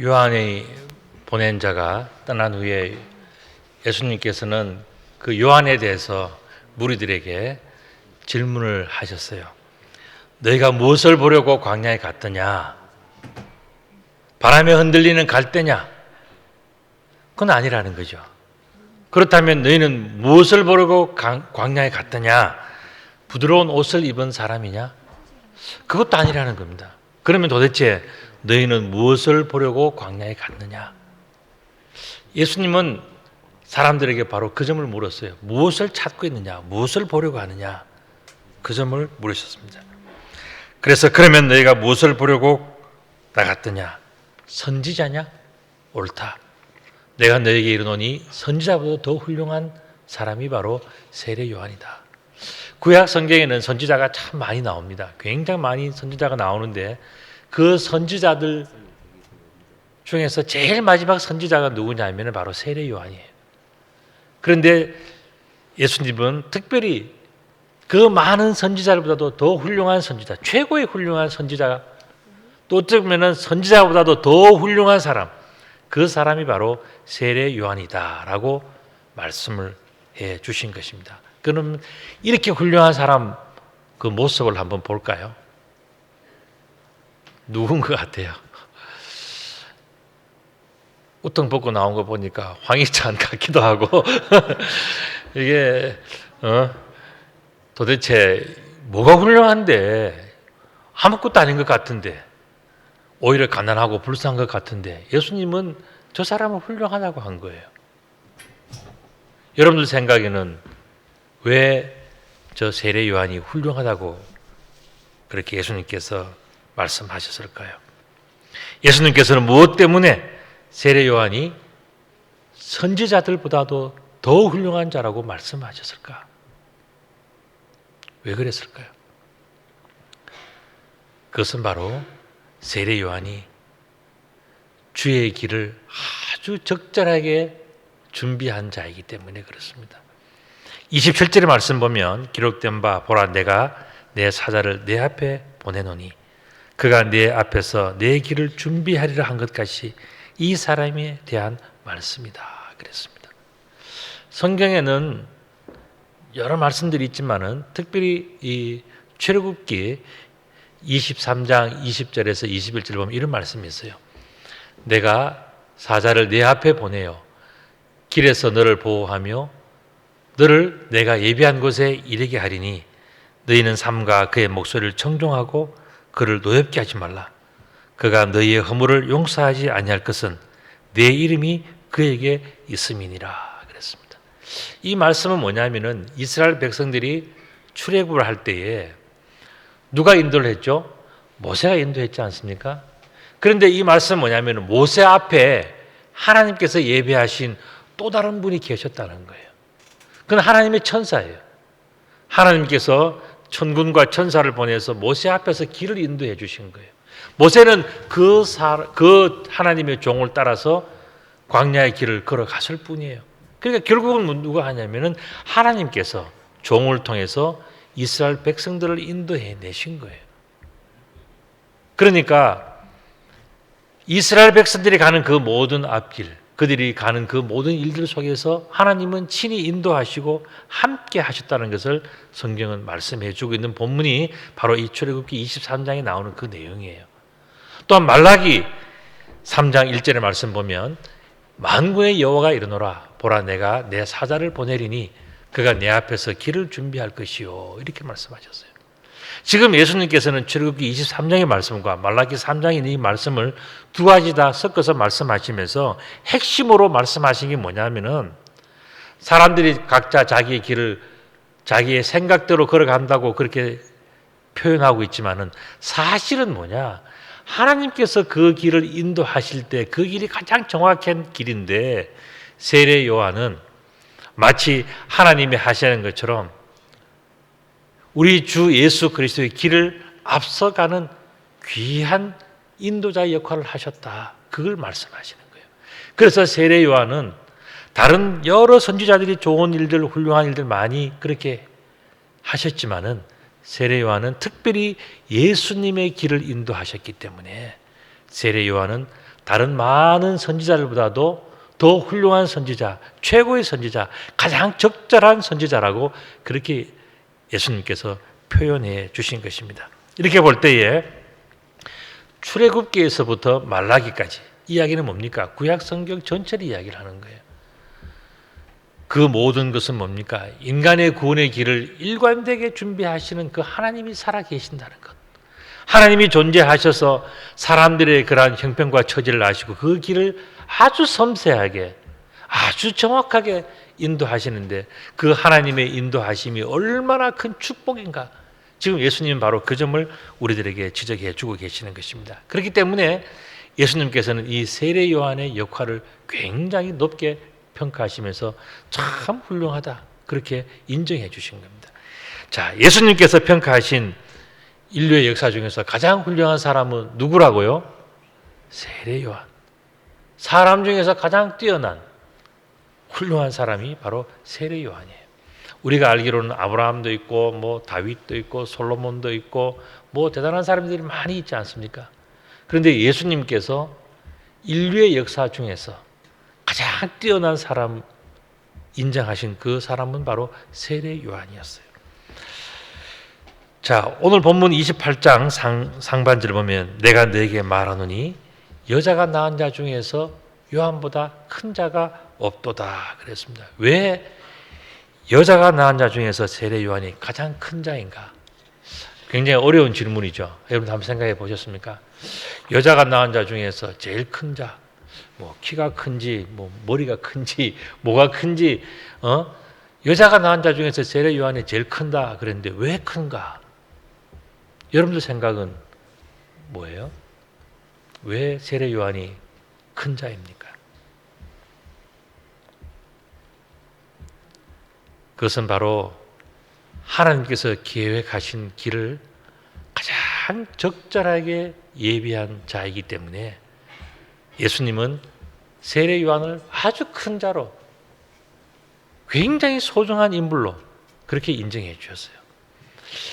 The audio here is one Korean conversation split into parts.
요한이 보낸 자가 떠난 후에 예수님께서는 그 요한에 대해서 무리들에게 질문을 하셨어요. 너희가 무엇을 보려고 광야에 갔더냐? 바람에 흔들리는 갈대냐? 그건 아니라는 거죠. 그렇다면 너희는 무엇을 보려고 광야에 갔더냐? 부드러운 옷을 입은 사람이냐? 그것도 아니라는 겁니다. 그러면 도대체 너희는 무엇을 보려고 광야에 갔느냐? 예수님은 사람들에게 바로 그 점을 물었어요. 무엇을 찾고 있느냐? 무엇을 보려고 하느냐? 그 점을 물으셨습니다. 그래서 그러면 너희가 무엇을 보려고 나갔더냐? 선지자냐? 옳다. 내가 너에게 이르노니 선지자보다 더 훌륭한 사람이 바로 세례 요한이다. 구약 성경에는 선지자가 참 많이 나옵니다. 굉장히 많이 선지자가 나오는데 그 선지자들 중에서 제일 마지막 선지자가 누구냐면 바로 세례 요한이에요. 그런데 예수님은 특별히 그 많은 선지자들보다도 더 훌륭한 선지자, 최고의 훌륭한 선지자, 또 어떻게 보면 선지자보다도 더 훌륭한 사람, 그 사람이 바로 세례 요한이다라고 말씀을 해 주신 것입니다. 그럼 이렇게 훌륭한 사람 그 모습을 한번 볼까요? 누군 것 같아요? 우통 벗고 나온 거 보니까 황희찬 같기도 하고 이게 도대체 뭐가 훌륭한데 아무것도 아닌 것 같은데 오히려 가난하고 불쌍한 것 같은데 예수님은 저 사람을 훌륭하다고 한 거예요. 여러분들 생각에는 왜 저 세례 요한이 훌륭하다고 그렇게 예수님께서 말씀하셨을까요? 예수님께서는 무엇 때문에 세례 요한이 선지자들보다도 더 훌륭한 자라고 말씀하셨을까? 왜 그랬을까요? 그것은 바로 세례 요한이 주의 길을 아주 적절하게 준비한 자이기 때문에 그렇습니다. 27절의 말씀 보면 기록된 바 보라 내가 내 사자를 내 앞에 보내노니 그가 내 앞에서 내 길을 준비하리라 한 것 같이 이 사람에 대한 말씀이다 그랬습니다. 성경에는 여러 말씀들이 있지만은 특별히 이 출애굽기 23장 20절에서 21절 보면 이런 말씀이 있어요. 내가 사자를 내 앞에 보내어 길에서 너를 보호하며 너를 내가 예비한 곳에 이르게 하리니 너희는 삼가 그의 목소리를 청종하고 그를 노엽게 하지 말라. 그가 너희의 허물을 용서하지 아니할 것은 내 이름이 그에게 있음이니라 그랬습니다. 이 말씀은 뭐냐면은 이스라엘 백성들이 출애굽을 할 때에 누가 인도를 했죠? 모세가 인도했지 않습니까? 그런데 이 말씀은 뭐냐면은 모세 앞에 하나님께서 예배하신 또 다른 분이 계셨다는 거예요. 그건 하나님의 천사예요. 하나님께서 천군과 천사를 보내서 모세 앞에서 길을 인도해 주신 거예요. 모세는 그 하나님의 종을 따라서 광야의 길을 걸어갔을 뿐이에요. 그러니까 결국은 누가 하냐면은 하나님께서 종을 통해서 이스라엘 백성들을 인도해 내신 거예요. 그러니까 이스라엘 백성들이 가는 그 모든 앞길, 그들이 가는 그 모든 일들 속에서 하나님은 친히 인도하시고 함께 하셨다는 것을 성경은 말씀해 주고 있는 본문이 바로 이 출애굽기 23장에 나오는 그 내용이에요. 또한 말라기 3장 1절의 말씀 보면 만군의 여호와가 이르노라 보라 내가 내 사자를 보내리니 그가 내 앞에서 길을 준비할 것이요 이렇게 말씀하셨어요. 지금 예수님께서는 출애굽기 23장의 말씀과 말라기 3장의 이 말씀을 두 가지 다 섞어서 말씀하시면서 핵심으로 말씀하신 게 뭐냐면은 사람들이 각자 자기의 길을 자기의 생각대로 걸어간다고 그렇게 표현하고 있지만은 사실은 뭐냐? 하나님께서 그 길을 인도하실 때 그 길이 가장 정확한 길인데 세례 요한은 마치 하나님이 하시는 것처럼 우리 주 예수 그리스도의 길을 앞서가는 귀한 인도자의 역할을 하셨다. 그걸 말씀하시는 거예요. 그래서 세례 요한은 다른 여러 선지자들이 좋은 일들, 훌륭한 일들 많이 그렇게 하셨지만은 세례 요한은 특별히 예수님의 길을 인도하셨기 때문에 세례 요한은 다른 많은 선지자들보다도 더 훌륭한 선지자, 최고의 선지자, 가장 적절한 선지자라고 그렇게 예수님께서 표현해 주신 것입니다. 이렇게 볼 때에 출애굽기에서부터 말라기까지 이야기는 뭡니까? 구약 성경 전체를 이야기를 하는 거예요. 그 모든 것은 뭡니까? 인간의 구원의 길을 일관되게 준비하시는 그 하나님이 살아계신다는 것. 하나님이 존재하셔서 사람들의 그러한 형편과 처지를 아시고 그 길을 아주 섬세하게, 아주 정확하게 인도하시는데 그 하나님의 인도하심이 얼마나 큰 축복인가. 지금 예수님은 바로 그 점을 우리들에게 지적해 주고 계시는 것입니다. 그렇기 때문에 예수님께서는 이 세례 요한의 역할을 굉장히 높게 평가하시면서 참 훌륭하다 그렇게 인정해 주신 겁니다. 자, 예수님께서 평가하신 인류의 역사 중에서 가장 훌륭한 사람은 누구라고요? 세례 요한. 사람 중에서 가장 뛰어난 훌륭한 사람이 바로 세례 요한이에요. 우리가 알기로는 아브라함도 있고 뭐 다윗도 있고 솔로몬도 있고 뭐 대단한 사람들이 많이 있지 않습니까? 그런데 예수님께서 인류의 역사 중에서 가장 뛰어난 사람 인정하신 그 사람은 바로 세례 요한이었어요. 자, 오늘 본문 28장 상반절을 보면 내가 너에게 말하노니 여자가 낳은 자 중에서 요한보다 큰 자가 없도다 그랬습니다. 왜 여자가 낳은 자 중에서 세례 요한이 가장 큰 자인가? 굉장히 어려운 질문이죠. 여러분 한번 생각해 보셨습니까? 여자가 낳은 자 중에서 제일 큰 자, 뭐 키가 큰지, 뭐 머리가 큰지, 뭐가 큰지, 여자가 낳은 자 중에서 세례 요한이 제일 큰다 그랬는데 왜 큰가? 여러분들 생각은 뭐예요? 왜 세례 요한이 큰 자입니까? 그것은 바로 하나님께서 계획하신 길을 가장 적절하게 예비한 자이기 때문에 예수님은 세례 요한을 아주 큰 자로 굉장히 소중한 인물로 그렇게 인정해 주셨어요.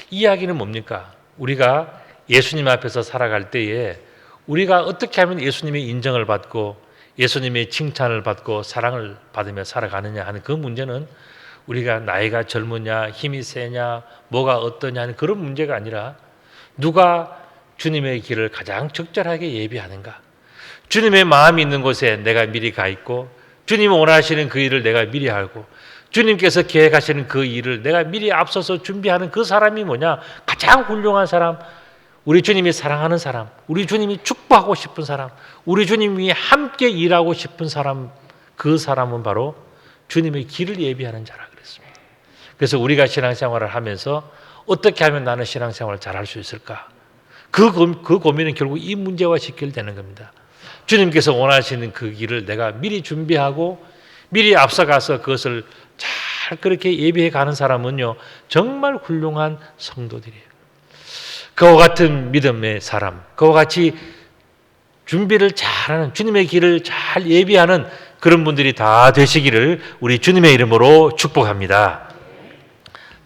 이 이야기는 뭡니까? 우리가 예수님 앞에서 살아갈 때에 우리가 어떻게 하면 예수님의 인정을 받고 예수님의 칭찬을 받고 사랑을 받으며 살아가느냐 하는 그 문제는 우리가 나이가 젊으냐 힘이 세냐 뭐가 어떠냐 하는 그런 문제가 아니라 누가 주님의 길을 가장 적절하게 예비하는가, 주님의 마음이 있는 곳에 내가 미리 가 있고 주님이 원하시는 그 일을 내가 미리 알고 주님께서 계획하시는 그 일을 내가 미리 앞서서 준비하는 그 사람이 뭐냐? 가장 훌륭한 사람, 우리 주님이 사랑하는 사람, 우리 주님이 축복하고 싶은 사람, 우리 주님이 함께 일하고 싶은 사람, 그 사람은 바로 주님의 길을 예비하는 자라 그랬습니다. 그래서 우리가 신앙생활을 하면서 어떻게 하면 나는 신앙생활을 잘할 수 있을까? 그 고민은 결국 이 문제와 직결되는 겁니다. 주님께서 원하시는 그 길을 내가 미리 준비하고 미리 앞서가서 그것을 잘 그렇게 예비해 가는 사람은요 정말 훌륭한 성도들이에요. 그와 같은 믿음의 사람, 그와 같이 준비를 잘하는 주님의 길을 잘 예비하는 그런 분들이 다 되시기를 우리 주님의 이름으로 축복합니다.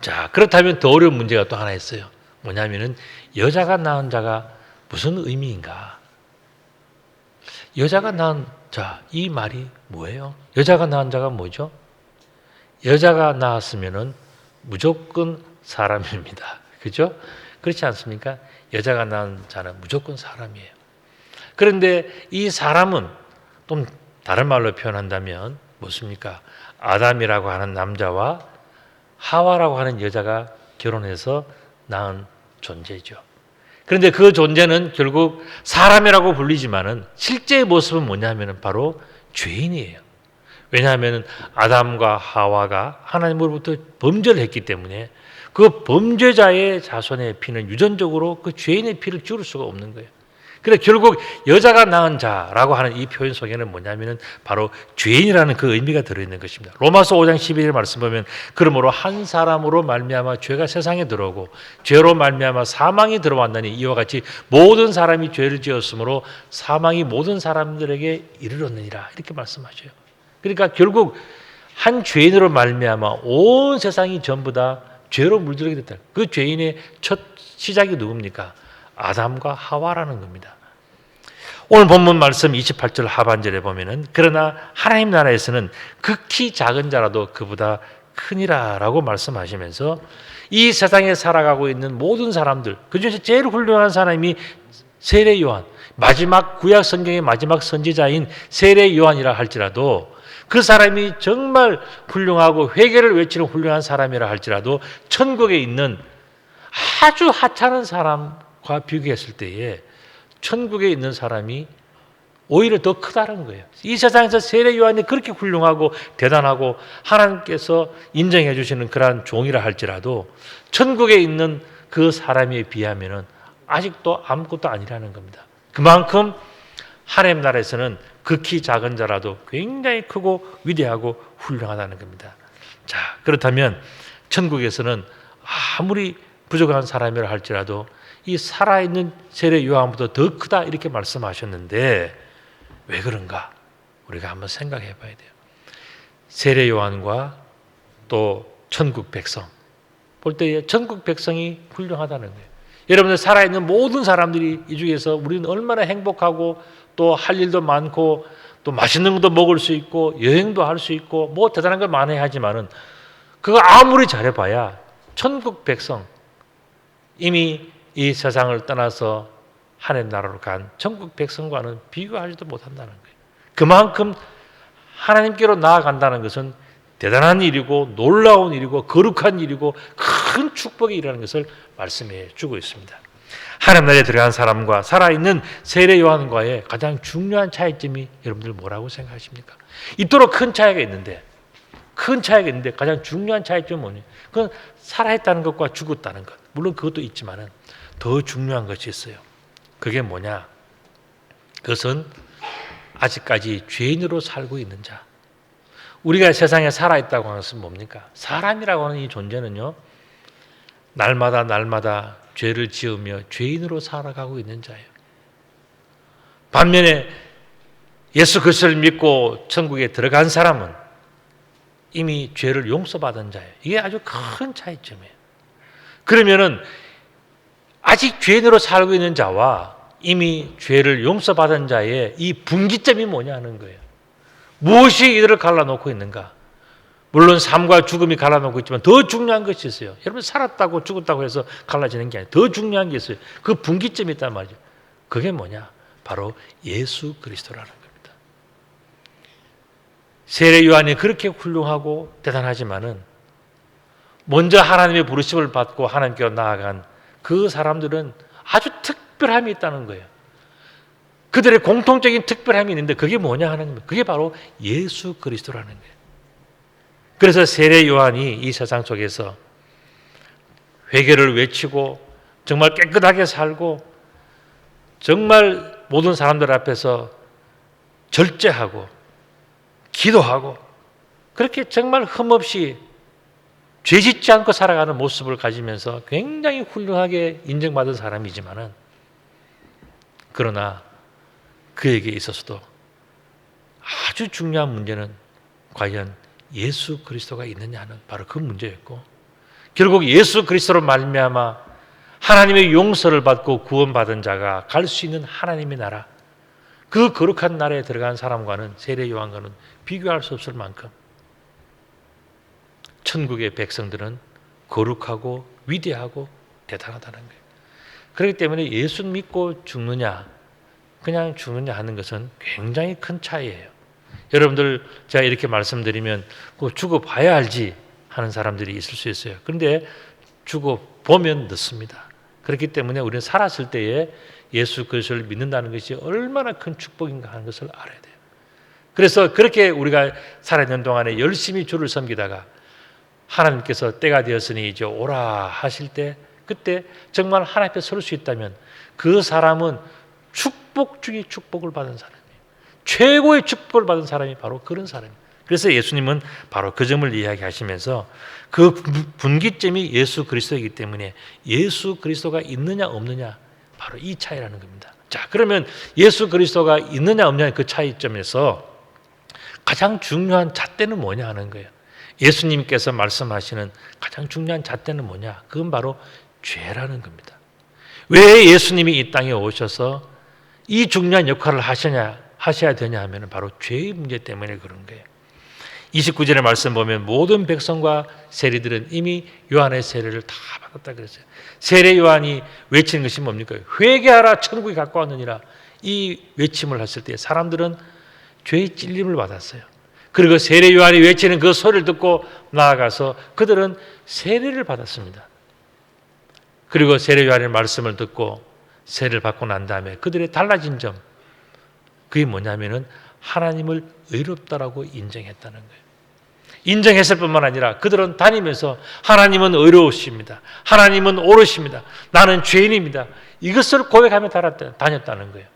자, 그렇다면 더 어려운 문제가 또 하나 있어요. 뭐냐면은 여자가 낳은 자가 무슨 의미인가? 여자가 낳은 자, 이 말이 뭐예요? 여자가 낳은 자가 뭐죠? 여자가 낳았으면은 무조건 사람입니다. 그죠? 그렇지 않습니까? 여자가 낳은 자는 무조건 사람이에요. 그런데 이 사람은 좀 다른 말로 표현한다면 무엇입니까? 아담이라고 하는 남자와 하와라고 하는 여자가 결혼해서 낳은 존재죠. 그런데 그 존재는 결국 사람이라고 불리지만은 실제의 모습은 뭐냐면은 바로 죄인이에요. 왜냐하면 아담과 하와가 하나님으로부터 범죄를 했기 때문에 그 범죄자의 자손의 피는 유전적으로 그 죄인의 피를 지울 수가 없는 거예요. 그래서 결국 여자가 낳은 자라고 하는 이 표현 속에는 뭐냐면은 바로 죄인이라는 그 의미가 들어있는 것입니다. 로마서 5장 12절 말씀 보면 그러므로 한 사람으로 말미암아 죄가 세상에 들어오고 죄로 말미암아 사망이 들어왔나니 이와 같이 모든 사람이 죄를 지었으므로 사망이 모든 사람들에게 이르렀느니라 이렇게 말씀하셔요. 그러니까 결국 한 죄인으로 말미암아 온 세상이 전부 다 죄로 물들게 됐다. 그 죄인의 첫 시작이 누굽니까? 아담과 하와라는 겁니다. 오늘 본문 말씀 28절 하반절에 보면은 그러나 하나님 나라에서는 극히 작은 자라도 그보다 크니라 라고 말씀하시면서 이 세상에 살아가고 있는 모든 사람들, 그중에서 제일 훌륭한 사람이 세례 요한, 마지막 구약 성경의 마지막 선지자인 세례 요한이라 할지라도 그 사람이 정말 훌륭하고 회개를 외치는 훌륭한 사람이라 할지라도 천국에 있는 아주 하찮은 사람과 비교했을 때에 천국에 있는 사람이 오히려 더 크다는 거예요. 이 세상에서 세례 요한이 그렇게 훌륭하고 대단하고 하나님께서 인정해 주시는 그러한 종이라 할지라도 천국에 있는 그 사람에 비하면은 아직도 아무것도 아니라는 겁니다. 그만큼 하나님 나라에서는 극히 작은 자라도 굉장히 크고 위대하고 훌륭하다는 겁니다. 자, 그렇다면 천국에서는 아무리 부족한 사람이라 할지라도 이 살아있는 세례 요한보다 더 크다 이렇게 말씀하셨는데 왜 그런가? 우리가 한번 생각해 봐야 돼요. 세례 요한과 또 천국 백성 볼 때 천국 백성이 훌륭하다는 거예요. 여러분들 살아있는 모든 사람들이 이 중에서 우리는 얼마나 행복하고 또 할 일도 많고 또 맛있는 것도 먹을 수 있고 여행도 할 수 있고 뭐 대단한 걸 많이 하지만은 그거 아무리 잘해봐야 천국 백성 이미 이 세상을 떠나서 하나님 나라로 간 천국 백성과는 비교하지도 못한다는 거예요. 그만큼 하나님께로 나아간다는 것은 대단한 일이고 놀라운 일이고 거룩한 일이고 큰 축복의 일이라는 것을 말씀해 주고 있습니다. 하나님 나라에 들어간 사람과 살아있는 세례 요한과의 가장 중요한 차이점이 여러분들 뭐라고 생각하십니까? 이토록 큰 차이가 있는데 가장 중요한 차이점은 뭐냐? 그건 살아있다는 것과 죽었다는 것. 물론 그것도 있지만은 더 중요한 것이 있어요. 그게 뭐냐? 그것은 아직까지 죄인으로 살고 있는 자. 우리가 세상에 살아있다고 하는 것은 뭡니까? 사람이라고 하는 이 존재는요, 날마다 죄를 지으며 죄인으로 살아가고 있는 자예요. 반면에 예수 그리스도를 믿고 천국에 들어간 사람은 이미 죄를 용서받은 자예요. 이게 아주 큰 차이점이에요. 그러면은 아직 죄인으로 살고 있는 자와 이미 죄를 용서받은 자의 이 분기점이 뭐냐는 거예요. 무엇이 이들을 갈라놓고 있는가? 물론 삶과 죽음이 갈라놓고 있지만 더 중요한 것이 있어요. 여러분 살았다고 죽었다고 해서 갈라지는 게 아니에요. 더 중요한 게 있어요. 그 분기점이 있단 말이죠. 그게 뭐냐? 바로 예수 그리스도라는 겁니다. 세례 요한이 그렇게 훌륭하고 대단하지만은 먼저 하나님의 부르심을 받고 하나님께로 나아간 그 사람들은 아주 특별함이 있다는 거예요. 그들의 공통적인 특별함이 있는데 그게 뭐냐 하는 겁니다. 그게 바로 예수 그리스도라는 거예요. 그래서 세례 요한이 이 세상 속에서 회개를 외치고 정말 깨끗하게 살고 정말 모든 사람들 앞에서 절제하고 기도하고 그렇게 정말 흠없이 죄짓지 않고 살아가는 모습을 가지면서 굉장히 훌륭하게 인정받은 사람이지만은 그러나 그에게 있어서도 아주 중요한 문제는 과연 예수 그리스도가 있느냐 하는 바로 그 문제였고 결국 예수 그리스도로 말미암아 하나님의 용서를 받고 구원받은 자가 갈 수 있는 하나님의 나라 그 거룩한 나라에 들어간 사람과는 세례 요한과는 비교할 수 없을 만큼 천국의 백성들은 거룩하고 위대하고 대단하다는 거예요. 그렇기 때문에 예수 믿고 죽느냐 그냥 죽느냐 하는 것은 굉장히 큰 차이예요. 여러분들 제가 이렇게 말씀드리면 죽어봐야 알지 하는 사람들이 있을 수 있어요. 그런데 죽어보면 늦습니다. 그렇기 때문에 우리는 살았을 때에 예수 그리스도를 믿는다는 것이 얼마나 큰 축복인가 하는 것을 알아야 돼요. 그래서 그렇게 우리가 살아있는 동안에 열심히 주를 섬기다가 하나님께서 때가 되었으니 이제 오라 하실 때 그때 정말 하나님 앞에 설 수 있다면 그 사람은 축복 중에 축복을 받은 사람이에요. 최고의 축복을 받은 사람이 바로 그런 사람이에요. 그래서 예수님은 바로 그 점을 이야기하시면서 그 분기점이 예수 그리스도이기 때문에 예수 그리스도가 있느냐 없느냐 바로 이 차이라는 겁니다. 자, 그러면 예수 그리스도가 있느냐 없느냐 그 차이점에서 가장 중요한 잣대는 뭐냐 하는 거예요. 예수님께서 말씀하시는 가장 중요한 잣대는 뭐냐? 그건 바로 죄라는 겁니다. 왜 예수님이 이 땅에 오셔서 이 중요한 역할을 하셔야 되냐 하면 바로 죄의 문제 때문에 그런 거예요. 29절의 말씀 보면 모든 백성과 세리들은 이미 요한의 세례를 다 받았다 그랬어요. 세례 요한이 외치는 것이 뭡니까? 회개하라 천국이 가까웠느니라. 이 외침을 했을 때 사람들은 죄의 찔림을 받았어요. 그리고 세례 요한이 외치는 그 소리를 듣고 나아가서 그들은 세례를 받았습니다. 그리고 세례 요한의 말씀을 듣고 세례를 받고 난 다음에 그들의 달라진 점, 그게 뭐냐면은 하나님을 의롭다라고 인정했다는 거예요. 인정했을 뿐만 아니라 그들은 다니면서 하나님은 의로우십니다. 하나님은 옳으십니다. 나는 죄인입니다. 이것을 고백하며 다녔다는 거예요.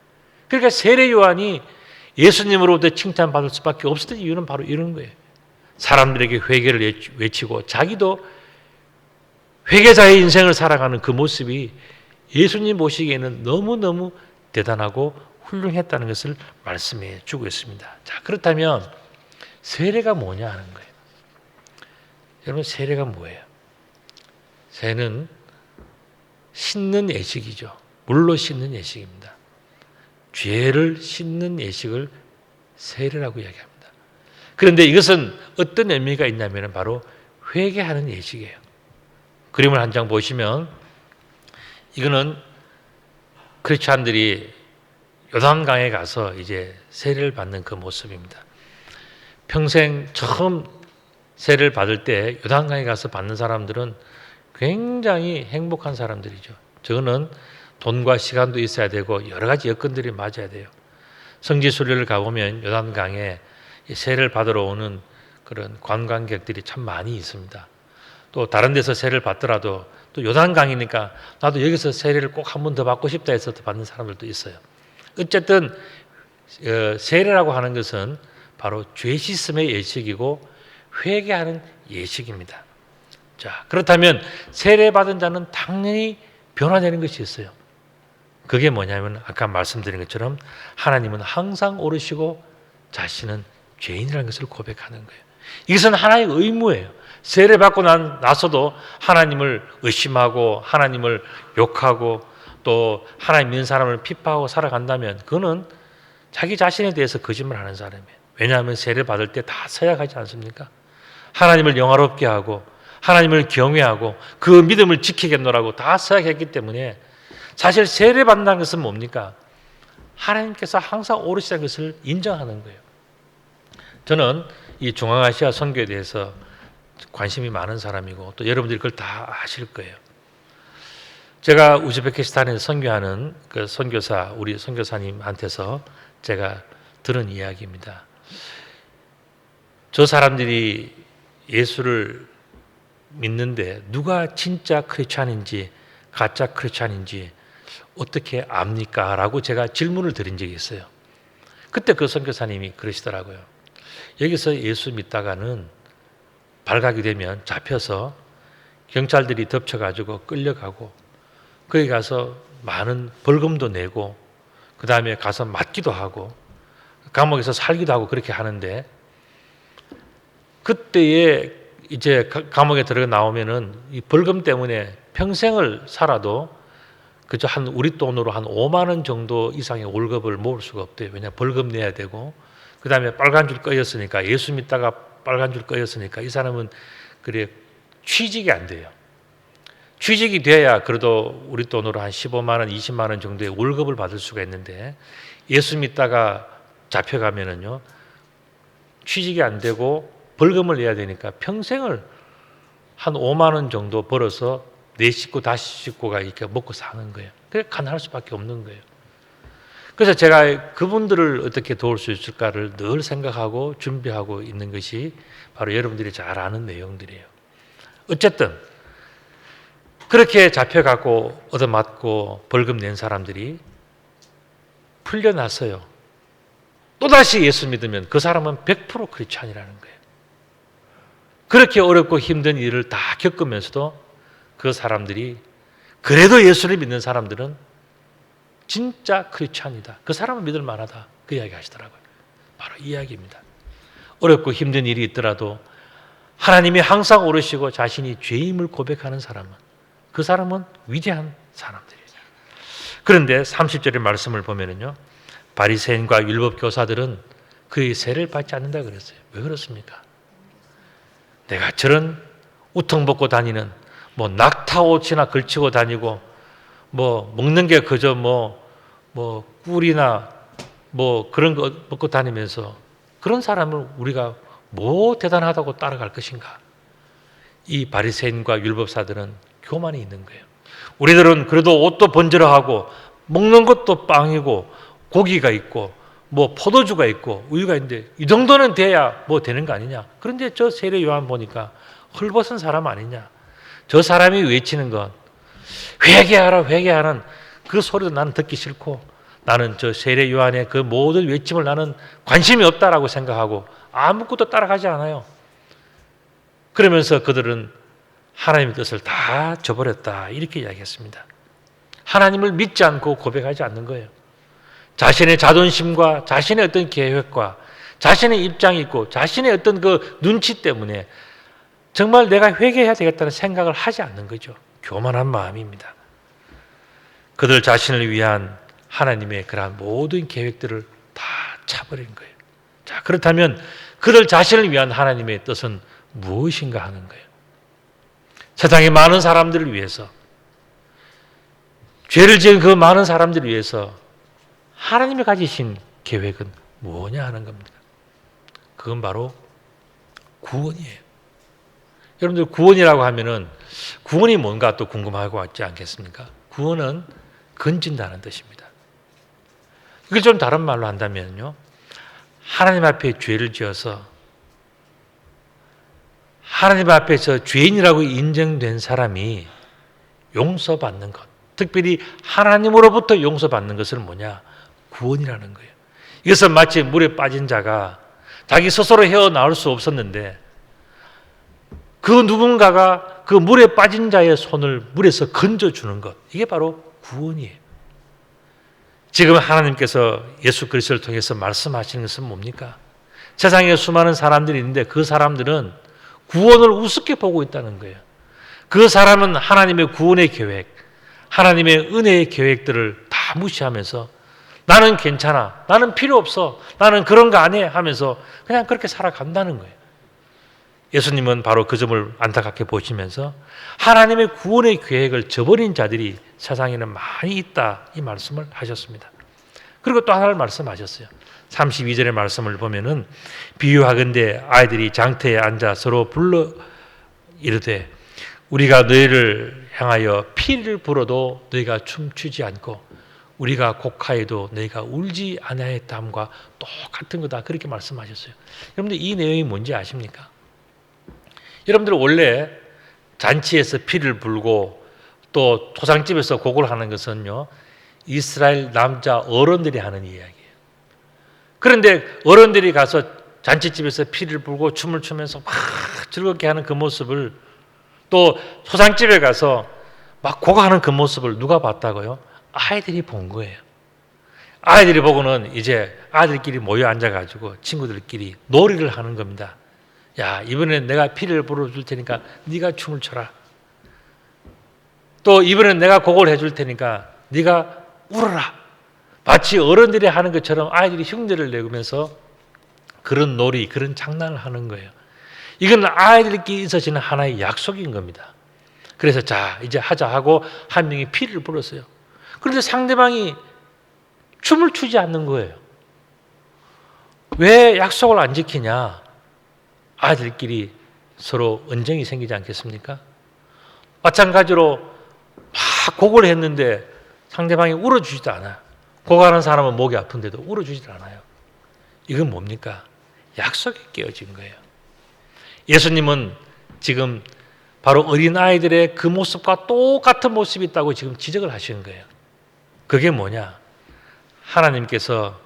그러니까 세례 요한이 예수님으로부터 칭찬받을 수밖에 없었던 이유는 바로 이런 거예요. 사람들에게 회개를 외치고 자기도 회개자의 인생을 살아가는 그 모습이 예수님 보시기에는 너무너무 대단하고 훌륭했다는 것을 말씀해 주고 있습니다. 자, 그렇다면 세례가 뭐냐 하는 거예요. 여러분, 세례가 뭐예요? 세례는 씻는 예식이죠. 물로 씻는 예식입니다. 죄를 씻는 예식을 세례라고 이야기합니다. 그런데 이것은 어떤 의미가 있냐면 바로 회개하는 예식이에요. 그림을 한 장 보시면 이거는 크리스찬들이 요단강에 가서 이제 세례를 받는 그 모습입니다. 평생 처음 세례를 받을 때 요단강에 가서 받는 사람들은 굉장히 행복한 사람들이죠. 저거는 돈과 시간도 있어야 되고 여러 가지 여건들이 맞아야 돼요. 성지순례를 가보면 요단강에 세례를 받으러 오는 그런 관광객들이 참 많이 있습니다. 또 다른 데서 세례를 받더라도 또 요단강이니까 나도 여기서 세례를 꼭 한 번 더 받고 싶다 해서 더 받는 사람들도 있어요. 어쨌든 세례라고 하는 것은 바로 죄 씻음의 예식이고 회개하는 예식입니다. 자, 그렇다면 세례받은 자는 당연히 변화되는 것이 있어요. 그게 뭐냐면 아까 말씀드린 것처럼 하나님은 항상 옳으시고 자신은 죄인이라는 것을 고백하는 거예요. 이것은 하나의 의무예요. 세례받고 나서도 하나님을 의심하고 하나님을 욕하고 또 하나님 믿는 사람을 핍박하고 살아간다면 그거는 자기 자신에 대해서 거짓말하는 사람이에요. 왜냐하면 세례받을 때 다 서약하지 않습니까? 하나님을 영화롭게 하고 하나님을 경외하고 그 믿음을 지키겠노라고 다 서약했기 때문에 사실 세례받는다는 것은 뭡니까? 하나님께서 항상 옳으시다는 것을 인정하는 거예요. 저는 이 중앙아시아 선교에 대해서 관심이 많은 사람이고 또 여러분들이 그걸 다 아실 거예요. 제가 우즈베키스탄에서 선교하는 그 선교사, 우리 선교사님한테서 제가 들은 이야기입니다. 저 사람들이 예수를 믿는데 누가 진짜 크리스찬인지 가짜 크리스찬인지 어떻게 압니까? 라고 제가 질문을 드린 적이 있어요. 그때 그 선교사님이 그러시더라고요. 여기서 예수 믿다가는 발각이 되면 잡혀서 경찰들이 덮쳐가지고 끌려가고 거기 가서 많은 벌금도 내고 그 다음에 가서 맞기도 하고 감옥에서 살기도 하고 그렇게 하는데 그때에 이제 감옥에 들어가 나오면은 이 벌금 때문에 평생을 살아도 그저 한 우리 돈으로 한 5만 원 정도 이상의 월급을 모을 수가 없대요. 왜냐 벌금 내야 되고 그 다음에 빨간 줄 꺼였으니까 예수 믿다가 빨간 줄 꺼였으니까 이 사람은 그래 취직이 안 돼요. 취직이 돼야 그래도 우리 돈으로 한 15만 원, 20만 원 정도의 월급을 받을 수가 있는데 예수 믿다가 잡혀가면은요 취직이 안 되고 벌금을 내야 되니까 평생을 한 5만 원 정도 벌어서 내 식구 다시 식구가 이렇게 먹고 사는 거예요. 그래 가난할 수밖에 없는 거예요. 그래서 제가 그분들을 어떻게 도울 수 있을까를 늘 생각하고 준비하고 있는 것이 바로 여러분들이 잘 아는 내용들이에요. 어쨌든 그렇게 잡혀가고 얻어맞고 벌금 낸 사람들이 풀려났어요. 또다시 예수 믿으면 그 사람은 100% 크리스찬이라는 거예요. 그렇게 어렵고 힘든 일을 다 겪으면서도 그 사람들이 그래도 예수를 믿는 사람들은 진짜 크리스찬이다. 그 사람은 믿을 만하다. 그 이야기 하시더라고요. 바로 이 이야기입니다. 어렵고 힘든 일이 있더라도 하나님이 항상 오르시고 자신이 죄임을 고백하는 사람은 그 사람은 위대한 사람들이에요. 그런데 30절의 말씀을 보면은요, 바리새인과 율법 교사들은 그의 세를 받지 않는다 그랬어요. 왜 그렇습니까? 내가 저런 우통 벗고 다니는 뭐 낙타 옷이나 걸치고 다니고 뭐 먹는 게 그저 뭐 꿀이나 뭐 그런 거 먹고 다니면서 그런 사람을 우리가 뭐 대단하다고 따라갈 것인가? 이 바리새인과 율법사들은 교만이 있는 거예요. 우리들은 그래도 옷도 번지르하고 먹는 것도 빵이고 고기가 있고 뭐 포도주가 있고 우유가 있는데 이 정도는 돼야 뭐 되는 거 아니냐? 그런데 저 세례 요한 보니까 헐벗은 사람 아니냐? 저 사람이 외치는 건 회개하라 회개하는 그 소리도 나는 듣기 싫고 나는 저 세례 요한의 그 모든 외침을 나는 관심이 없다라고 생각하고 아무것도 따라가지 않아요. 그러면서 그들은 하나님의 뜻을 다 저버렸다 이렇게 이야기했습니다. 하나님을 믿지 않고 고백하지 않는 거예요. 자신의 자존심과 자신의 어떤 계획과 자신의 입장이 있고 자신의 어떤 그 눈치 때문에 정말 내가 회개해야 되겠다는 생각을 하지 않는 거죠. 교만한 마음입니다. 그들 자신을 위한 하나님의 그러한 모든 계획들을 다 차버린 거예요. 자, 그렇다면 그들 자신을 위한 하나님의 뜻은 무엇인가 하는 거예요. 세상의 많은 사람들을 위해서, 죄를 지은 그 많은 사람들을 위해서 하나님이 가지신 계획은 뭐냐 하는 겁니다. 그건 바로 구원이에요. 여러분들 구원이라고 하면은 구원이 뭔가 또 궁금하고 있지 않겠습니까? 구원은 건진다는 뜻입니다. 이걸 좀 다른 말로 한다면요, 하나님 앞에 죄를 지어서 하나님 앞에서 죄인이라고 인정된 사람이 용서받는 것, 특별히 하나님으로부터 용서받는 것은 뭐냐? 구원이라는 거예요. 이것은 마치 물에 빠진 자가 자기 스스로 헤어나올 수 없었는데 그 누군가가 그 물에 빠진 자의 손을 물에서 건져주는 것, 이게 바로 구원이에요. 지금 하나님께서 예수 그리스도를 통해서 말씀하시는 것은 뭡니까? 세상에 수많은 사람들이 있는데 그 사람들은 구원을 우습게 보고 있다는 거예요. 그 사람은 하나님의 구원의 계획, 하나님의 은혜의 계획들을 다 무시하면서 나는 괜찮아, 나는 필요 없어, 나는 그런 거 안 해 하면서 그냥 그렇게 살아간다는 거예요. 예수님은 바로 그 점을 안타깝게 보시면서 하나님의 구원의 계획을 저버린 자들이 세상에는 많이 있다 이 말씀을 하셨습니다. 그리고 또 하나를 말씀하셨어요. 32절의 말씀을 보면은 비유하건대 아이들이 장터에 앉아 서로 불러 이르되 우리가 너희를 향하여 피를 불어도 너희가 춤추지 않고 우리가 곡하여도 너희가 울지 아니하였다함과 똑같은 거다 그렇게 말씀하셨어요. 여러분들 이 내용이 뭔지 아십니까? 여러분들 원래 잔치에서 피를 불고 또 토상집에서 곡을 하는 것은요, 이스라엘 남자 어른들이 하는 이야기예요. 그런데 어른들이 가서 잔치집에서 피를 불고 춤을 추면서 막 즐겁게 하는 그 모습을 또 토상집에 가서 막 곡하는 그 모습을 누가 봤다고요? 아이들이 본 거예요. 아이들이 보고는 이제 아들끼리 모여 앉아가지고 친구들끼리 놀이를 하는 겁니다. 야, 이번엔 내가 피를 불어줄 테니까 네가 춤을 춰라. 또 이번엔 내가 곡을 해줄 테니까 네가 울어라. 마치 어른들이 하는 것처럼 아이들이 흉내를 내면서 그런 놀이, 그런 장난을 하는 거예요. 이건 아이들끼리 있어지는 하나의 약속인 겁니다. 그래서 자, 이제 하자 하고 한 명이 피를 불었어요. 그런데 상대방이 춤을 추지 않는 거예요. 왜 약속을 안 지키냐? 아이들끼리 서로 언쟁이 생기지 않겠습니까? 마찬가지로 막 곡을 했는데 상대방이 울어주지도 않아요. 곡하는 사람은 목이 아픈데도 울어주지도 않아요. 이건 뭡니까? 약속이 깨어진 거예요. 예수님은 지금 바로 어린아이들의 그 모습과 똑같은 모습이 있다고 지금 지적을 하시는 거예요. 그게 뭐냐? 하나님께서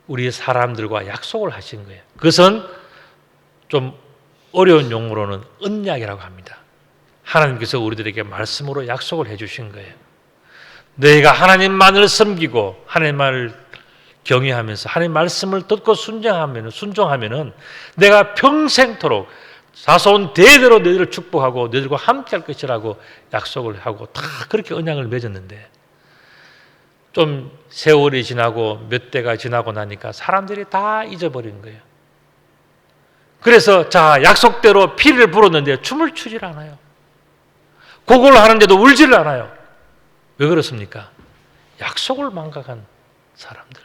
우리 사람들과 약속을 하신 거예요. 그것은 좀 어려운 용어로는 언약이라고 합니다. 하나님께서 우리들에게 말씀으로 약속을 해주신 거예요. 너희가 하나님만을 섬기고 하나님만을 경외하면서 하나님 말씀을 듣고 순종하면은 내가 평생토록 자손 대대로 너희를 축복하고 너희들과 함께할 것이라고 약속을 하고 다 그렇게 언약을 맺었는데 좀 세월이 지나고 몇 대가 지나고 나니까 사람들이 다 잊어버린 거예요. 그래서 자, 약속대로 피를 불었는데 춤을 추질 않아요. 곡을 하는데도 울지를 않아요. 왜 그렇습니까? 약속을 망각한 사람들,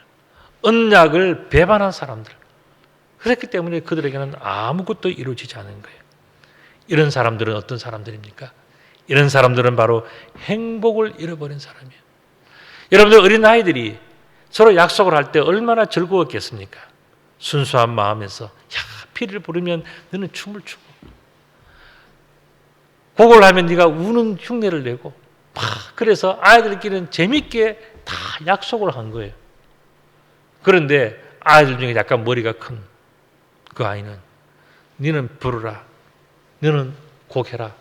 언약을 배반한 사람들. 그렇기 때문에 그들에게는 아무것도 이루어지지 않은 거예요. 이런 사람들은 어떤 사람들입니까? 이런 사람들은 바로 행복을 잃어버린 사람이에요. 여러분들 어린아이들이 서로 약속을 할 때 얼마나 즐거웠겠습니까? 순수한 마음에서 피를 부르면 너는 춤을 추고, 곡을 하면 네가 우는 흉내를 내고, 그래서 아이들끼리는 재밌게 다 약속을 한 거예요. 그런데 아이들 중에 약간 머리가 큰 그 아이는 너는 부르라, 너는 곡해라,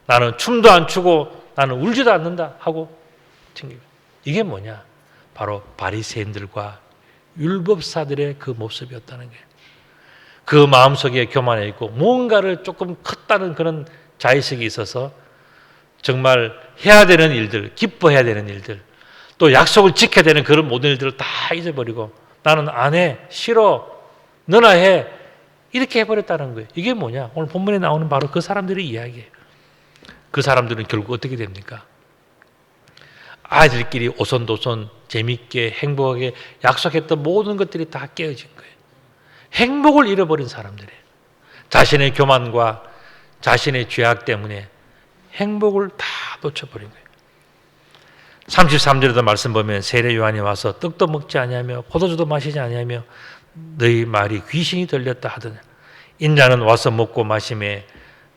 나는 춤도 안 추고 나는 울지도 않는다 하고 챙겨요. 이게 뭐냐? 바로 바리새인들과 율법사들의 그 모습이었다는 거예요. 그 마음속에 교만해 있고 뭔가를 조금 컸다는 그런 자의식이 있어서 정말 해야 되는 일들, 기뻐해야 되는 일들, 또 약속을 지켜야 되는 그런 모든 일들을 다 잊어버리고 나는 안 해, 싫어, 너나 해, 이렇게 해버렸다는 거예요. 이게 뭐냐? 오늘 본문에 나오는 바로 그 사람들의 이야기예요. 그 사람들은 결국 어떻게 됩니까? 아이들끼리 오손도손 재밌게 행복하게 약속했던 모든 것들이 다 깨어진 거예요. 행복을 잃어버린 사람들이에요. 자신의 교만과 자신의 죄악 때문에 행복을 다 놓쳐버린 거예요. 33절에도 말씀 보면 세례 요한이 와서 떡도 먹지 아니하며 포도주도 마시지 아니하며 너희 말이 귀신이 들렸다 하더니 인자는 와서 먹고 마시매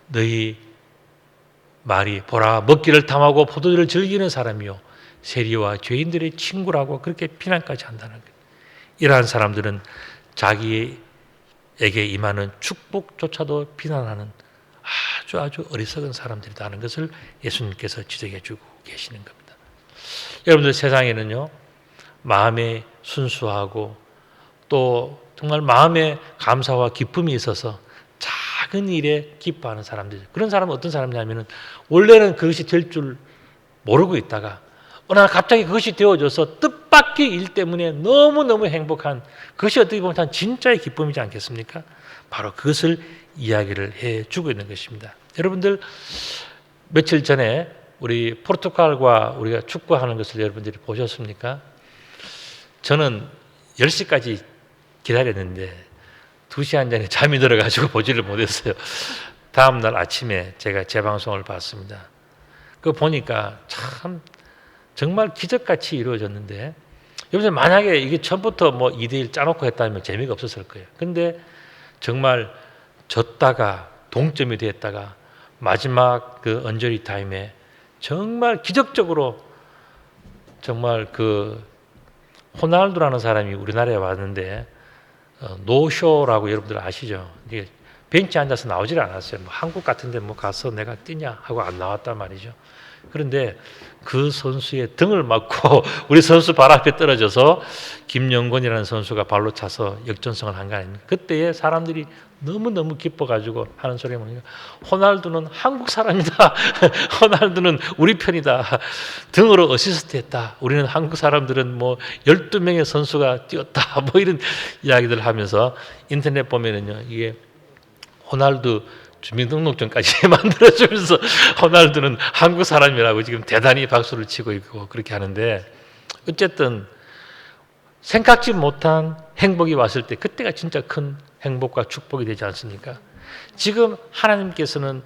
너희 말이 보라 먹기를 탐하고 포도주를 즐기는 사람이요 세리와 죄인들의 친구라고 그렇게 비난까지 한다는 거예요. 이러한 사람들은 자기에게 임하는 축복조차도 비난하는 아주 어리석은 사람들이라는 것을 예수님께서 지적해 주고 계시는 겁니다. 여러분들 세상에는요, 마음에 순수하고 또 정말 마음에 감사와 기쁨이 있어서 작은 일에 기뻐하는 사람들, 그런 사람은 어떤 사람이냐면은 원래는 그것이 될 줄 모르고 있다가 어느 날 갑자기 그것이 되어져서 뜻밖의 일 때문에 너무너무 행복한, 그것이 어떻게 보면 진짜의 기쁨이지 않겠습니까? 바로 그것을 이야기를 해주고 있는 것입니다. 여러분들 며칠 전에 우리 포르투갈과 우리가 축구하는 것을 여러분들이 보셨습니까? 저는 10시까지 기다렸는데 2시 한 잔에 잠이 들어가지고 보지를 못했어요. 다음 날 아침에 제가 재방송을 봤습니다. 그거 보니까 참 정말 기적같이 이루어졌는데, 여러분들 만약에 이게 처음부터 뭐 2대1 짜놓고 했다면 재미가 없었을 거예요. 근데 정말 졌다가 동점이 됐다가 마지막 그 언저리 타임에 정말 기적적으로 정말 그 호날두라는 사람이 우리나라에 왔는데 노쇼라고 여러분들 아시죠? 이게 벤치에 앉아서 나오질 않았어요. 뭐 한국 같은데 뭐 가서 내가 뛰냐 하고 안 나왔단 말이죠. 그런데 그 선수의 등을 맞고 우리 선수 발 앞에 떨어져서 김영권이라는 선수가 발로 차서 역전승을 한 거 아닙니까? 그때에 사람들이 너무너무 기뻐가지고 하는 소리가 뭐냐면 호날두는 한국 사람이다. 호날두는 우리 편이다. 등으로 어시스트 했다. 우리는 한국 사람들은 뭐 12명의 선수가 뛰었다. 뭐 이런 이야기들 하면서 인터넷 보면은요, 이게 호날두 주민등록증까지 만들어주면서 호날두는 한국 사람이라고 지금 대단히 박수를 치고 있고 그렇게 하는데, 어쨌든 생각지 못한 행복이 왔을 때 그때가 진짜 큰 행복과 축복이 되지 않습니까? 지금 하나님께서는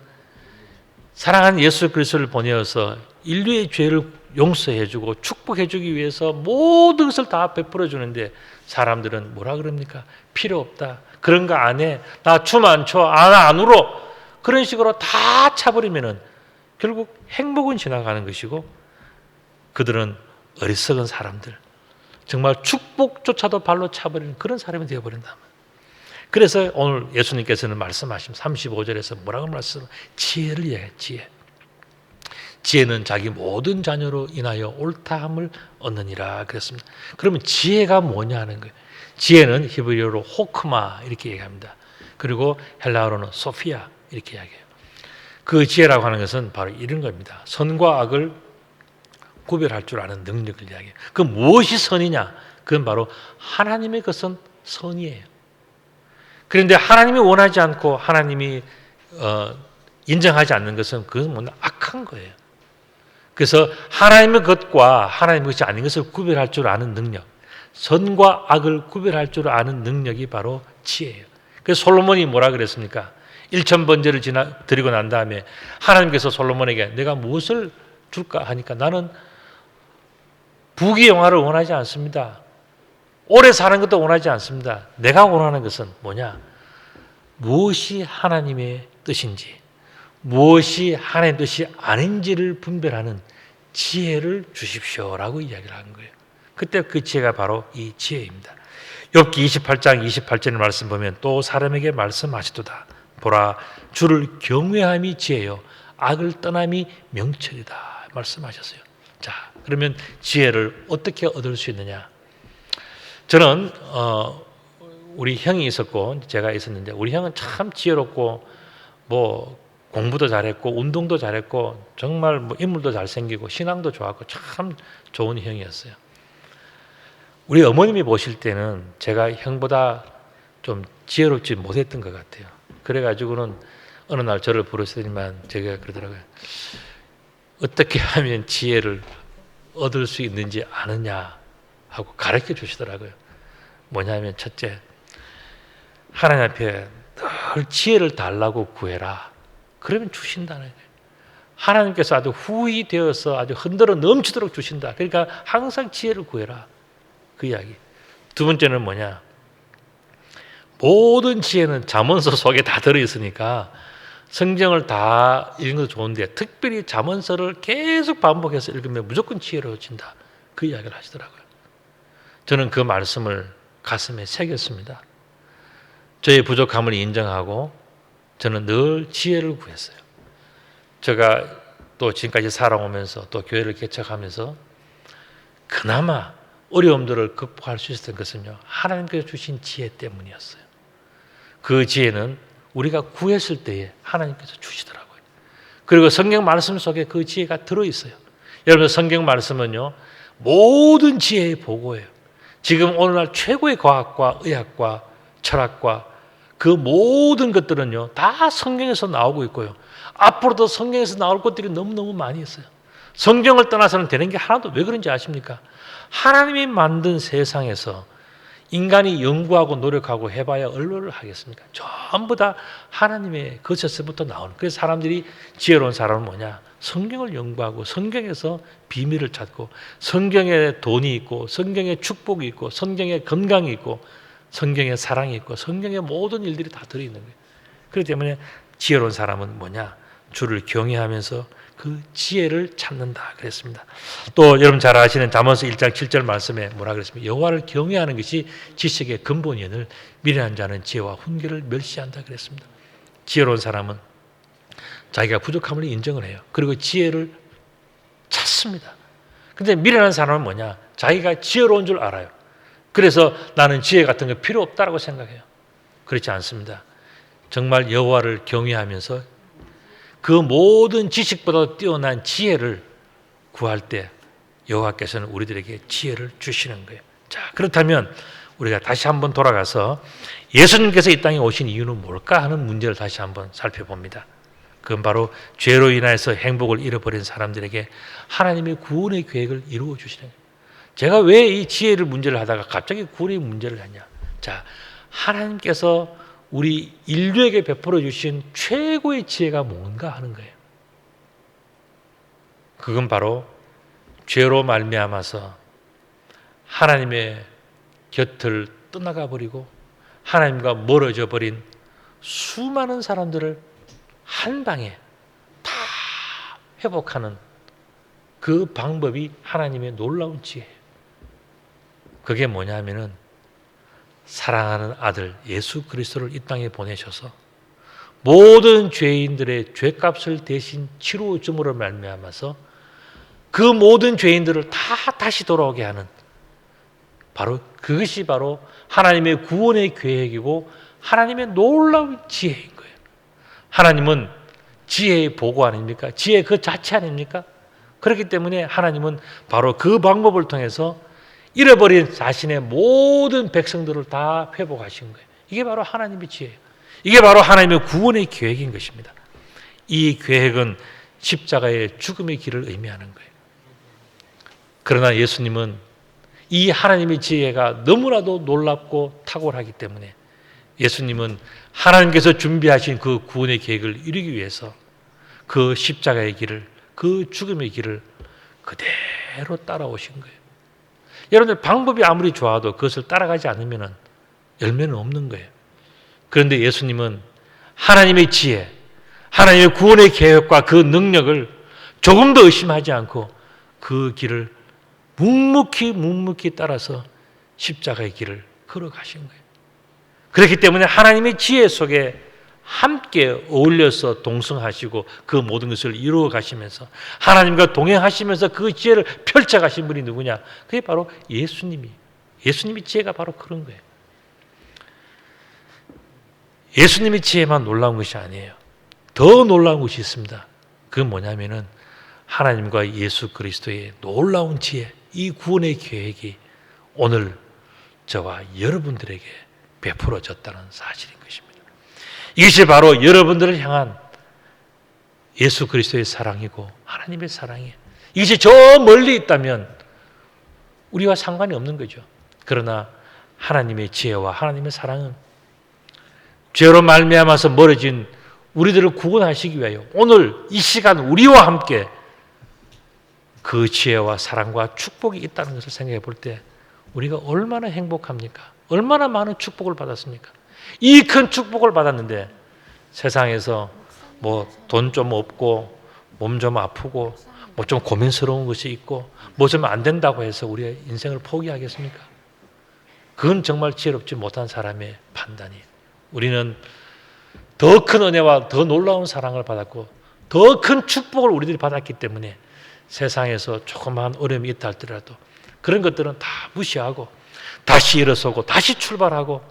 사랑하는 예수 그리스도를 보내어서 인류의 죄를 용서해주고 축복해주기 위해서 모든 것을 다 베풀어 주는데 사람들은 뭐라 그럽니까? 필요 없다. 그런 거 안 해. 나 춤 안 춰. 안 울어. 그런 식으로 다 차버리면은 결국 행복은 지나가는 것이고 그들은 어리석은 사람들, 정말 축복조차도 발로 차버리는 그런 사람이 되어버린다. 그래서 오늘 예수님께서는 말씀하신 35절에서 뭐라고 말씀하시면 지혜를 이야기해요. 지혜. 지혜는 자기 모든 자녀로 인하여 옳다함을 얻느니라 그랬습니다. 그러면 지혜가 뭐냐 하는 거예요. 지혜는 히브리어로 호크마 이렇게 얘기합니다. 그리고 헬라어로는 소피아 이렇게 이야기해요. 그 지혜라고 하는 것은 바로 이런 겁니다. 선과 악을 구별할 줄 아는 능력을 이야기해요. 그 무엇이 선이냐? 그건 바로 하나님의 것은 선이에요. 그런데 하나님이 원하지 않고 하나님이 인정하지 않는 것은 그건 뭐냐? 악한 거예요. 그래서 하나님의 것과 하나님의 것이 아닌 것을 구별할 줄 아는 능력, 선과 악을 구별할 줄 아는 능력이 바로 지혜예요. 그래서 솔로몬이 뭐라 그랬습니까? 1000번제를 드리고 난 다음에 하나님께서 솔로몬에게 내가 무엇을 줄까 하니까 나는 부귀영화를 원하지 않습니다. 오래 사는 것도 원하지 않습니다. 내가 원하는 것은 뭐냐? 무엇이 하나님의 뜻인지, 무엇이 하나님의 뜻이 아닌지를 분별하는 지혜를 주십시오라고 이야기를 한 거예요. 그때 그 지혜가 바로 이 지혜입니다. 욥기 28장 28절의 말씀 보면 또 사람에게 말씀하시도다. 보라, 주를 경외함이 지혜요 악을 떠남이 명철이다 말씀하셨어요. 자, 그러면 지혜를 어떻게 얻을 수 있느냐? 저는 우리 형이 있었고 제가 있었는데 우리 형은 참 지혜롭고 뭐 공부도 잘했고 운동도 잘했고 정말 뭐 인물도 잘생기고 신앙도 좋았고 참 좋은 형이었어요. 우리 어머님이 보실 때는 제가 형보다 좀 지혜롭지 못했던 것 같아요. 그래가지고는 어느 날 저를 부르시더니만 제가 그러더라고요. 어떻게 하면 지혜를 얻을 수 있는지 아느냐 하고 가르쳐 주시더라고요. 뭐냐면 첫째, 하나님 앞에 늘 지혜를 달라고 구해라. 그러면 주신다는 거예요. 하나님께서 아주 후히 되어서 아주 흔들어 넘치도록 주신다. 그러니까 항상 지혜를 구해라. 그 이야기. 두 번째는 뭐냐? 모든 지혜는 잠언서 속에 다 들어있으니까 성경을 다 읽는 것도 좋은데 특별히 잠언서를 계속 반복해서 읽으면 무조건 지혜를 얻는다. 그 이야기를 하시더라고요. 저는 그 말씀을 가슴에 새겼습니다. 저의 부족함을 인정하고 저는 늘 지혜를 구했어요. 제가 또 지금까지 살아오면서 또 교회를 개척하면서 그나마 어려움들을 극복할 수 있었던 것은요, 하나님께서 주신 지혜 때문이었어요. 그 지혜는 우리가 구했을 때에 하나님께서 주시더라고요. 그리고 성경 말씀 속에 그 지혜가 들어있어요. 여러분, 성경 말씀은요, 모든 지혜의 보고예요. 지금 오늘날 최고의 과학과 의학과 철학과 그 모든 것들은요, 다 성경에서 나오고 있고요. 앞으로도 성경에서 나올 것들이 너무너무 많이 있어요. 성경을 떠나서는 되는 게 하나도. 왜 그런지 아십니까? 하나님이 만든 세상에서 인간이 연구하고 노력하고 해봐야 얼마를 하겠습니까? 전부 다 하나님의 것에서부터 나오는. 그래서 사람들이, 지혜로운 사람은 뭐냐? 성경을 연구하고 성경에서 비밀을 찾고 성경에 돈이 있고 성경에 축복이 있고 성경에 건강이 있고 성경에 사랑이 있고 성경에 모든 일들이 다 들어있는 거예요. 그렇기 때문에 지혜로운 사람은 뭐냐? 주를 경외하면서 그 지혜를 찾는다 그랬습니다. 또 여러분 잘 아시는 잠언서 1장 7절 말씀에 뭐라 그랬습니까? 여호와를 경외하는 것이 지식의 근본이오늘 미련한 자는 지혜와 훈계를 멸시한다 그랬습니다. 지혜로운 사람은 자기가 부족함을 인정을 해요. 그리고 지혜를 찾습니다. 근데 미련한 사람은 뭐냐? 자기가 지혜로운 줄 알아요. 그래서 나는 지혜 같은 거 필요 없다라고 생각해요. 그렇지 않습니다. 정말 여호와를 경외하면서 그 모든 지식보다 뛰어난 지혜를 구할 때 여호와께서는 우리들에게 지혜를 주시는 거예요. 자, 그렇다면 우리가 다시 한번 돌아가서 예수님께서 이 땅에 오신 이유는 뭘까 하는 문제를 다시 한번 살펴봅니다. 그건 바로 죄로 인해서 행복을 잃어버린 사람들에게 하나님의 구원의 계획을 이루어 주시는 거예요. 제가 왜 이 지혜를 문제를 하다가 갑자기 구원의 문제를 하냐? 자, 하나님께서 우리 인류에게 베풀어 주신 최고의 지혜가 뭔가 하는 거예요. 그건 바로 죄로 말미암아서 하나님의 곁을 떠나가 버리고 하나님과 멀어져 버린 수많은 사람들을 한 방에 다 회복하는 그 방법이 하나님의 놀라운 지혜예요. 그게 뭐냐면은 사랑하는 아들 예수 그리스도를 이 땅에 보내셔서 모든 죄인들의 죄값을 대신 치루어 줌으로 말미암아서 그 모든 죄인들을 다 다시 돌아오게 하는 바로 그것이 바로 하나님의 구원의 계획이고 하나님의 놀라운 지혜인 거예요. 하나님은 지혜의 보고 아닙니까? 지혜 그 자체 아닙니까? 그렇기 때문에 하나님은 바로 그 방법을 통해서 잃어버린 자신의 모든 백성들을 다 회복하신 거예요. 이게 바로 하나님의 지혜예요. 이게 바로 하나님의 구원의 계획인 것입니다. 이 계획은 십자가의 죽음의 길을 의미하는 거예요. 그러나 예수님은 이 하나님의 지혜가 너무나도 놀랍고 탁월하기 때문에 예수님은 하나님께서 준비하신 그 구원의 계획을 이루기 위해서 그 십자가의 길을, 그 죽음의 길을 그대로 따라오신 거예요. 여러분들 방법이 아무리 좋아도 그것을 따라가지 않으면 열매는 없는 거예요. 그런데 예수님은 하나님의 지혜, 하나님의 구원의 계획과 그 능력을 조금도 의심하지 않고 그 길을 묵묵히 따라서 십자가의 길을 걸어가신 거예요. 그렇기 때문에 하나님의 지혜 속에 함께 어울려서 동성하시고 그 모든 것을 이루어 가시면서 하나님과 동행하시면서 그 지혜를 펼쳐가신 분이 누구냐? 그게 바로 예수님이. 예수님의 지혜가 바로 그런 거예요. 예수님의 지혜만 놀라운 것이 아니에요. 더 놀라운 것이 있습니다. 그건 뭐냐면은 하나님과 예수 그리스도의 놀라운 지혜, 이 구원의 계획이 오늘 저와 여러분들에게 베풀어졌다는 사실인 것입니다. 이것이 바로 여러분들을 향한 예수 그리스도의 사랑이고 하나님의 사랑이에요. 이것이 저 멀리 있다면 우리와 상관이 없는 거죠. 그러나 하나님의 지혜와 하나님의 사랑은 죄로 말미암아서 멀어진 우리들을 구원하시기 위하여 오늘 이 시간 우리와 함께 그 지혜와 사랑과 축복이 있다는 것을 생각해 볼 때 우리가 얼마나 행복합니까? 얼마나 많은 축복을 받았습니까? 이 큰 축복을 받았는데 세상에서 뭐 돈 좀 없고 몸 좀 아프고 뭐 좀 고민스러운 것이 있고 뭐 좀 안 된다고 해서 우리의 인생을 포기하겠습니까? 그건 정말 지혜롭지 못한 사람의 판단이에요. 우리는 더 큰 은혜와 더 놀라운 사랑을 받았고 더 큰 축복을 우리들이 받았기 때문에 세상에서 조그마한 어려움이 있다 할지라도 그런 것들은 다 무시하고 다시 일어서고 다시 출발하고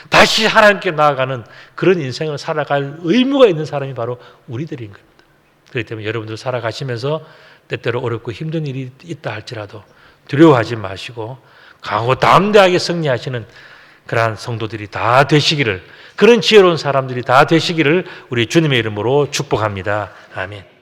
다시 하나님께 나아가는 그런 인생을 살아갈 의무가 있는 사람이 바로 우리들인 겁니다. 그렇기 때문에 여러분들 살아가시면서 때때로 어렵고 힘든 일이 있다 할지라도 두려워하지 마시고 강하고 담대하게 승리하시는 그러한 성도들이 다 되시기를, 그런 지혜로운 사람들이 다 되시기를 우리 주님의 이름으로 축복합니다. 아멘.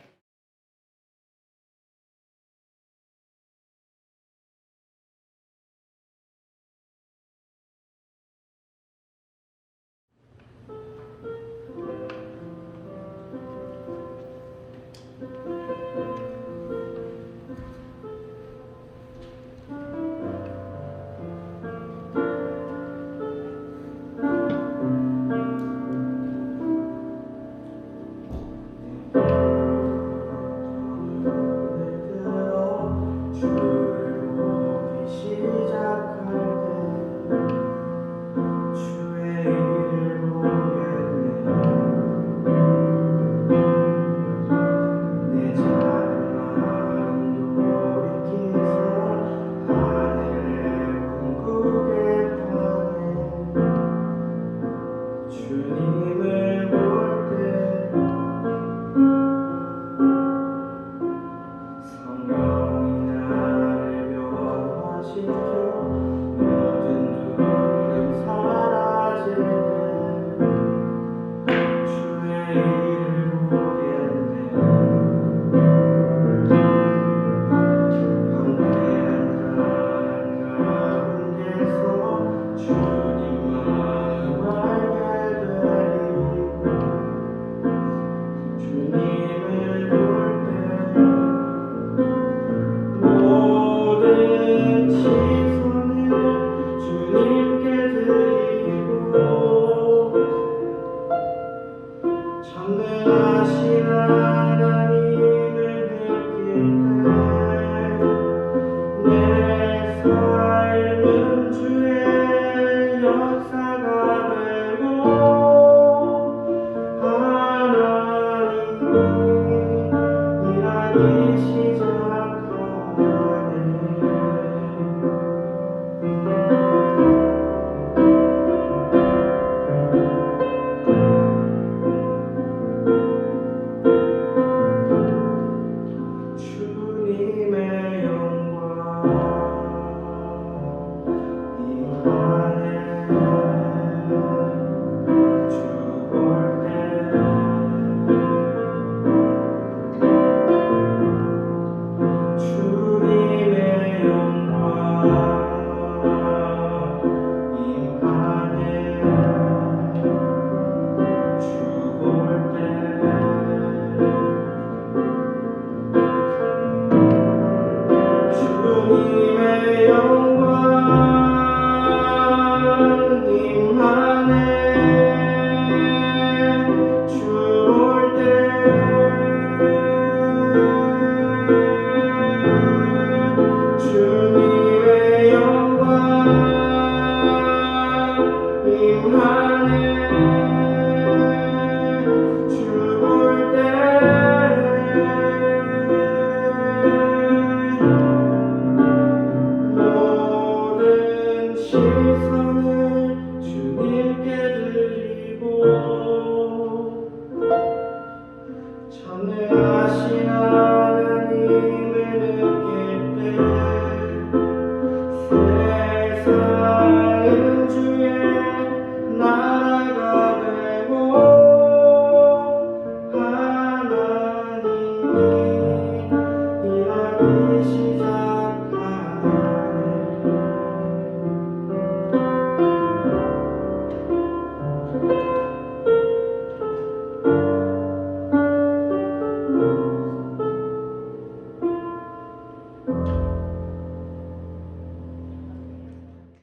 아멘.